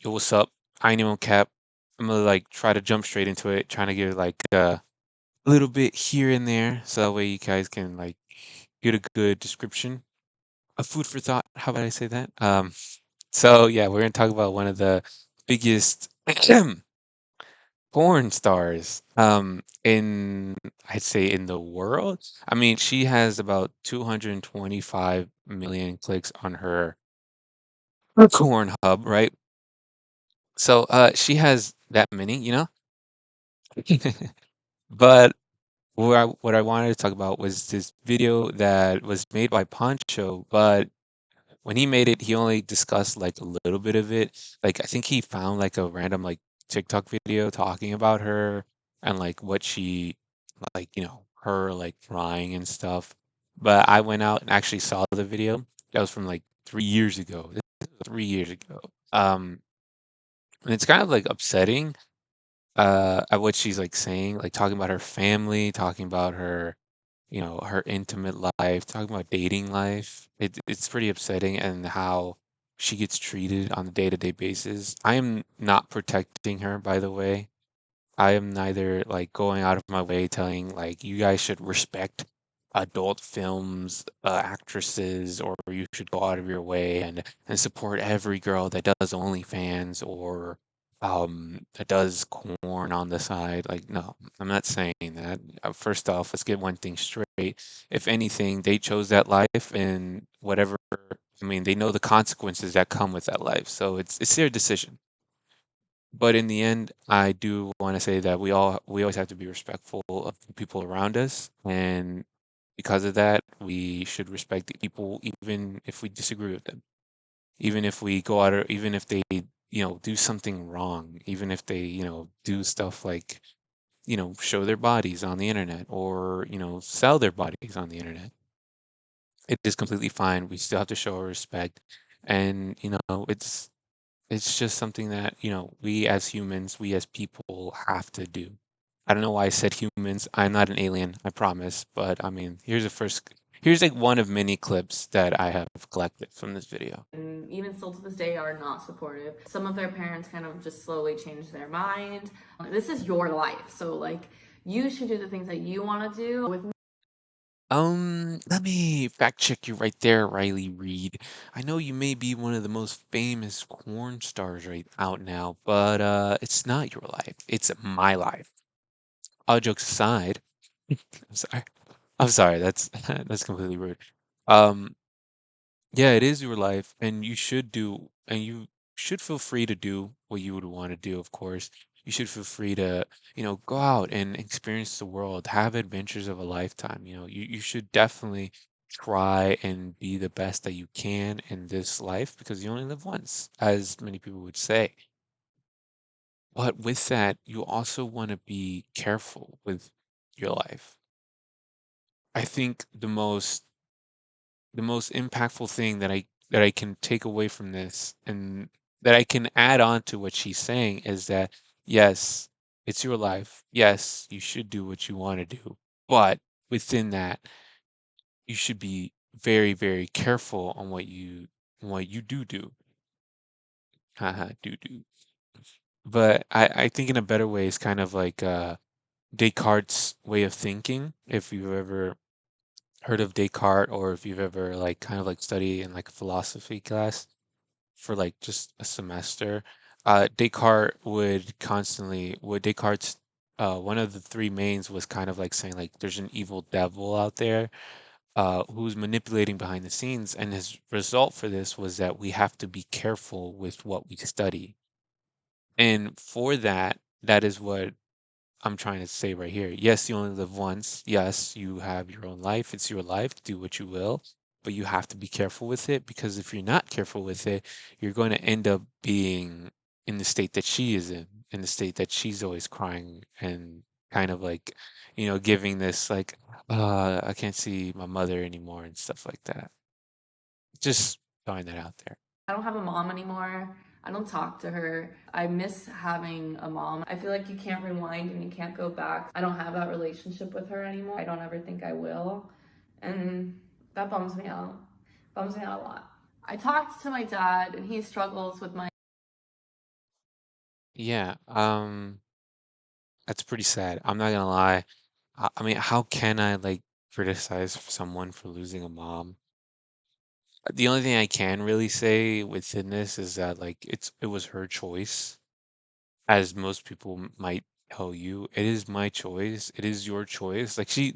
Yo, what's up? I ain't even cap. I'm gonna like try to jump straight into it, trying to give like a little bit here and there, so that way you guys can like get a good description. A food for thought. How about I say that? So yeah, we're gonna talk about one of the biggest porn stars in I'd say in the world. I mean, she has about 225 million clicks on her Pornhub, right? So she has that many, you know? But what I wanted to talk about was this video that was made by Poncho, but when he made it, he only discussed like a little bit of it. Like I think he found like a random like TikTok video talking about her and like what she like, her like crying and stuff. But I went out and actually saw the video. That was from like 3 years ago. This is 3 years ago. And it's kind of like upsetting at what she's like saying, like talking about her family, talking about her, her intimate life, talking about dating life. It's pretty upsetting and how she gets treated on a day-to-day basis. I am not protecting her, by the way. I am neither like going out of my way telling like you guys should respect adult films, actresses, or you should go out of your way and support every girl that does OnlyFans or that does corn on the side. Like, no, I'm not saying that. First off, let's get one thing straight. If anything, they chose that life and whatever. I mean, they know the consequences that come with that life, so it's their decision. But in the end, I do want to say that we always have to be respectful of the people around us, and because of that, we should respect the people even if we disagree with them. Even if we go out or even if they, do something wrong, even if they, do stuff like, show their bodies on the internet or, sell their bodies on the internet. It is completely fine. We still have to show our respect. And, it's just something that, we as humans, we as people have to do. I don't know why I said humans. I'm not an alien, I promise. But I mean, here's like one of many clips that I have collected from this video. And even still to this day are not supportive. Some of their parents kind of just slowly change their mind. This is your life. So like you should do the things that you want to do with Let me fact check you right there, Riley Reed. I know you may be one of the most famous porn stars right out now, but it's not your life. It's my life. All jokes aside, I'm sorry. I'm sorry. That's that's completely rude. Um, yeah, it is your life, and you should feel free to do what you would want to do, of course. You should feel free to, go out and experience the world, have adventures of a lifetime. You should definitely try and be the best that you can in this life because you only live once, as many people would say. But with that, you also want to be careful with your life. I think the most impactful thing that I can take away from this and that I can add on to what she's saying is that yes, it's your life. Yes, you should do what you want to do. But within that, you should be very, very careful on what you do. Haha, do. But I think in a better way is kind of like Descartes' way of thinking. If you've ever heard of Descartes or if you've ever like kind of like studied in like a philosophy class for like just a semester, Descartes one of the three mains was kind of like saying like there's an evil devil out there who's manipulating behind the scenes, and his result for this was that we have to be careful with what we study. And for that, that is what I'm trying to say right here. Yes, you only live once. Yes, you have your own life. It's your life. Do what you will. But you have to be careful with it because if you're not careful with it, you're going to end up being in the state that she is in the state that she's always crying and kind of like, giving this like, I can't see my mother anymore and stuff like that. Just throwing that out there. I don't have a mom anymore. I don't talk to her. I miss having a mom. I feel like you can't rewind and you can't go back. I don't have that relationship with her anymore. I don't ever think I will. And that bums me out. Bums me out a lot. I talked to my dad and he struggles with my Yeah, that's pretty sad. I'm not gonna lie. I mean, how can I like criticize someone for losing a mom? The only thing I can really say within this is that like it was her choice, as most people might tell you. It is my choice. It is your choice. Like she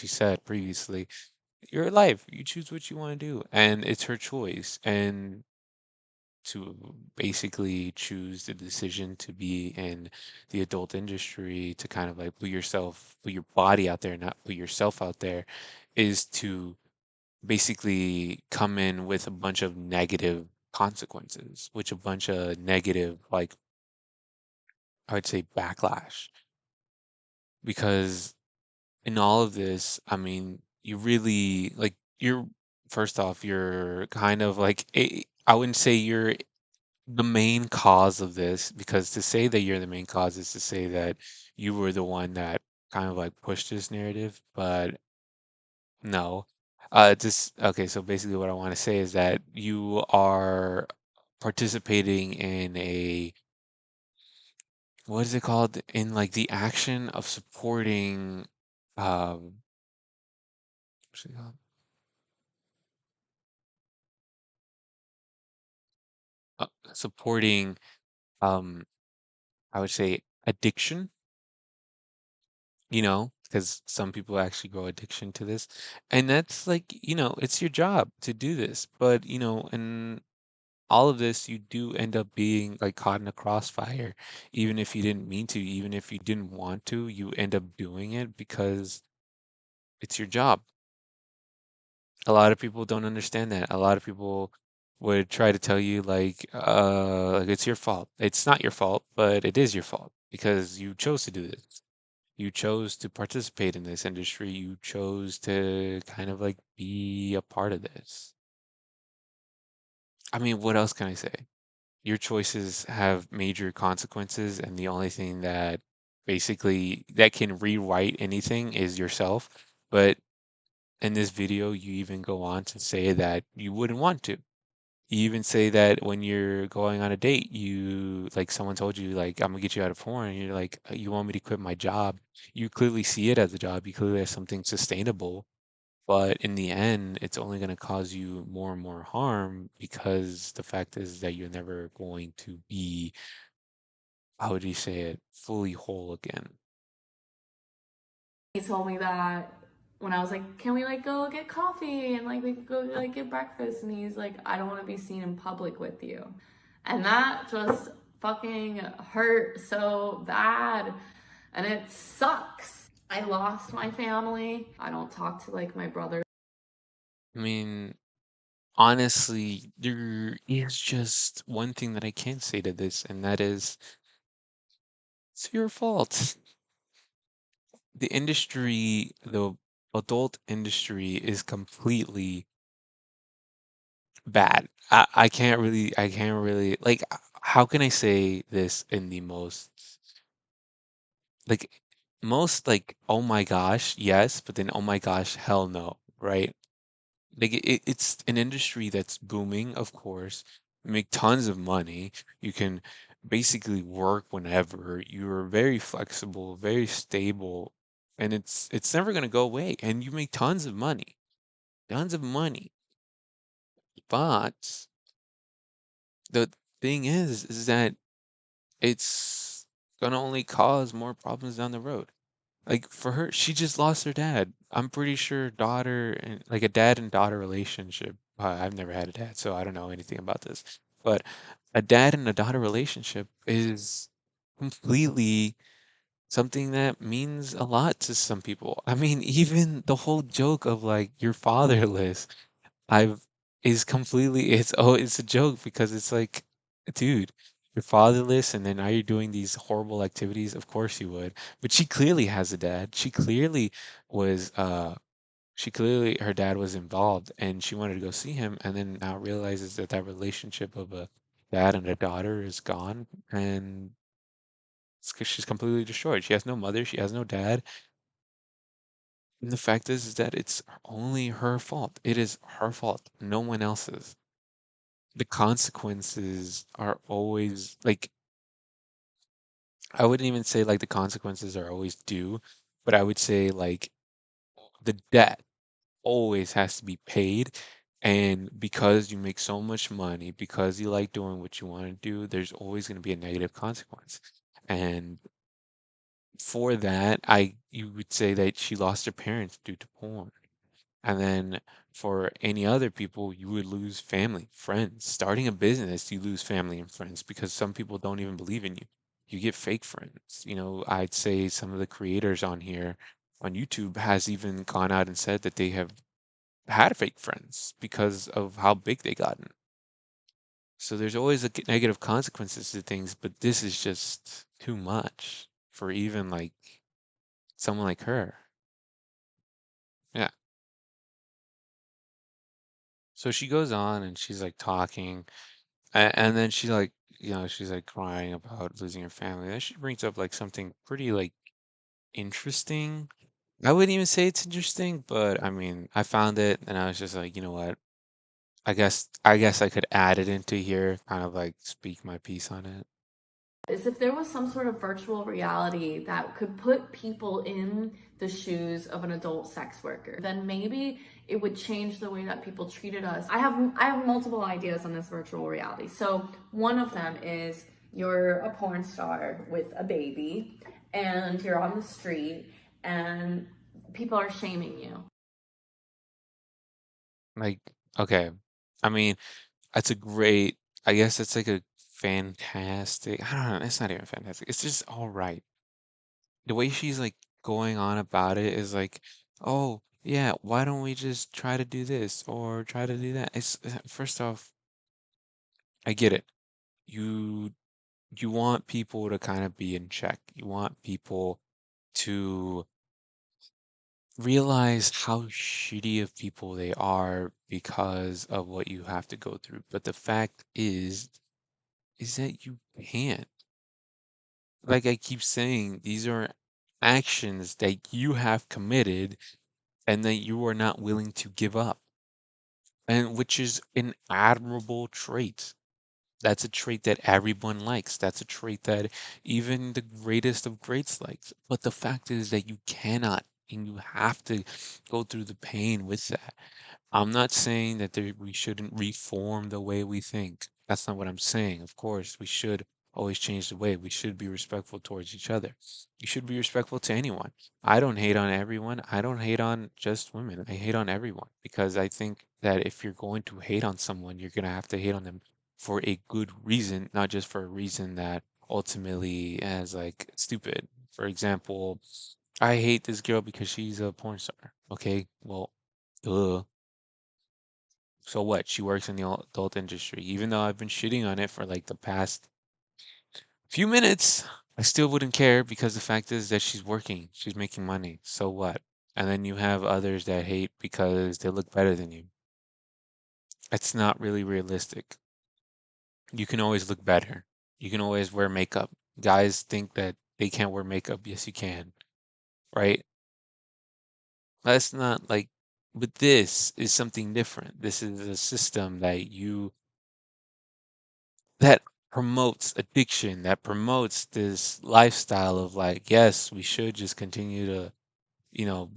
said previously, you're alive. You choose what you want to do, and it's her choice. And to basically choose the decision to be in the adult industry to kind of like put your body out there, not put yourself out there, is to basically come in with a bunch of negative consequences, which a bunch of negative, like I would say backlash. Because in all of this, I mean, you really like you're first off, you're kind of like I wouldn't say you're the main cause of this, because to say that you're the main cause is to say that you were the one that kind of like pushed this narrative, but no. Just okay, so basically what I want to say is that you are participating in a what is it called? In like the action of supporting what's it called? Uh, Supporting um I would say addiction, because some people actually grow addiction to this. And that's like, it's your job to do this. But, in all of this, you do end up being like caught in a crossfire, even if you didn't mean to, even if you didn't want to, you end up doing it because it's your job. A lot of people don't understand that. A lot of people would try to tell you like it's your fault. It's not your fault, but it is your fault because you chose to do this. You chose to participate in this industry. You chose to kind of like be a part of this. I mean, what else can I say? Your choices have major consequences, and the only thing that basically that can rewrite anything is yourself. But in this video, you even go on to say that you wouldn't want to. You even say that when you're going on a date, you like someone told you like I'm gonna get you out of porn, and you're like you want me to quit my job. You clearly see it as a job. You clearly have something sustainable, but in the end, it's only gonna cause you more and more harm because the fact is that you're never going to be, how would you say it, fully whole again. He told me that when I was like, "Can we like go get coffee and like we could go like get breakfast?" And he's like, "I don't want to be seen in public with you," and that just fucking hurt so bad, and it sucks. I lost my family. I don't talk to like my brother. I mean, honestly, there is just one thing that I can say to this, and that is it's your fault. The industry, the adult industry is completely bad. I can't really, like, how can I say this in the like, like, oh my gosh, yes, but then, oh my gosh, hell no, right? Like, it's an industry that's booming, of course. You make tons of money. You can basically work whenever. You're very flexible, very stable, and it's never gonna go away. And you make tons of money. But the thing is that it's gonna only cause more problems down the road. Like for her, she just lost her dad. I'm pretty sure daughter and like a dad and daughter relationship. I've never had a dad, so I don't know anything about this. But a dad and a daughter relationship is completely something that means a lot to some people. I mean, even the whole joke of like you're fatherless, I've is completely it's a joke because it's like, dude, you're fatherless and then now you're doing these horrible activities. Of course you would. But she clearly has a dad. Was she clearly her dad was involved and she wanted to go see him and then now realizes that that relationship of a dad and a daughter is gone, and it's 'cause she's completely destroyed. She has no mother, she has no dad. And the fact is that it's only her fault. It is her fault, no one else's. The consequences are always like I wouldn't even say like the consequences are always due, but I would say like the debt always has to be paid. And because you make so much money, because you like doing what you want to do, there's always going to be a negative consequence. And for that, you would say that she lost her parents due to porn. And then for any other people, you would lose family, friends. Starting a business, you lose family and friends because some people don't even believe in you. You get fake friends. I'd say some of the creators on here on YouTube has even gone out and said that they have had fake friends because of how big they gotten. So there's always negative consequences to things, but this is just too much for even like someone like her. Yeah. So she goes on and she's like talking, and then she like, she's like crying about losing her family. Then she brings up like something pretty like interesting. I wouldn't even say it's interesting, but I mean, I found it and I was just like, you know what? I guess I could add it into here, kind of like speak my piece on it. Is if there was some sort of virtual reality that could put people in the shoes of an adult sex worker, then maybe it would change the way that people treated us. I have multiple ideas on this virtual reality. So one of them is you're a porn star with a baby and you're on the street and people are shaming you. Like, okay. I mean, that's a great, I guess it's like a fantastic, I don't know, it's not even fantastic. It's just all right. The way she's like going on about it is like, oh, yeah, why don't we just try to do this or try to do that? First off, I get it. You you want people to kind of be in check. You want people to realize how shitty of people they are because of what you have to go through. But the fact is that you can't. Like I keep saying, these are actions that you have committed and that you are not willing to give up, and which is an admirable trait. That's a trait that everyone likes. That's a trait that even the greatest of greats likes. But the fact is that you cannot and you have to go through the pain with that. I'm not saying that we shouldn't reform the way we think. That's not what I'm saying. Of course, we should always change the way. We should be respectful towards each other. You should be respectful to anyone. I don't hate on everyone. I don't hate on just women. I hate on everyone because I think that if you're going to hate on someone, you're going to have to hate on them for a good reason, not just for a reason that ultimately is like stupid. For example, I hate this girl because she's a porn star. Okay, well, duh. So what? She works in the adult industry. Even though I've been shitting on it for like the past few minutes, I still wouldn't care because the fact is that she's working, she's making money. So what? And then you have others that hate because they look better than you. It's not really realistic. You can always look better. You can always wear makeup. Guys think that they can't wear makeup. Yes, you can, right? That's not like, but this is something different. This is a system that promotes addiction, that promotes this lifestyle of like, yes, we should just continue to,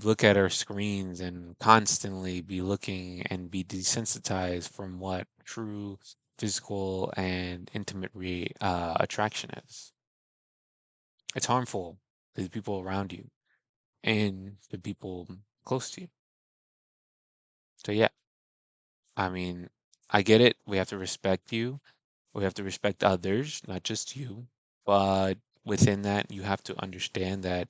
look at our screens and constantly be looking and be desensitized from what true physical and intimate attraction is. It's harmful to the people around you and the people close to you. So yeah, I mean, I get it. We have to respect you. We have to respect others, not just you. But within that, you have to understand that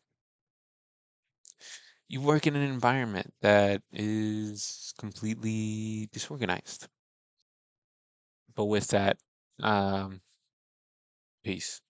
you work in an environment that is completely disorganized. But with that, um, peace.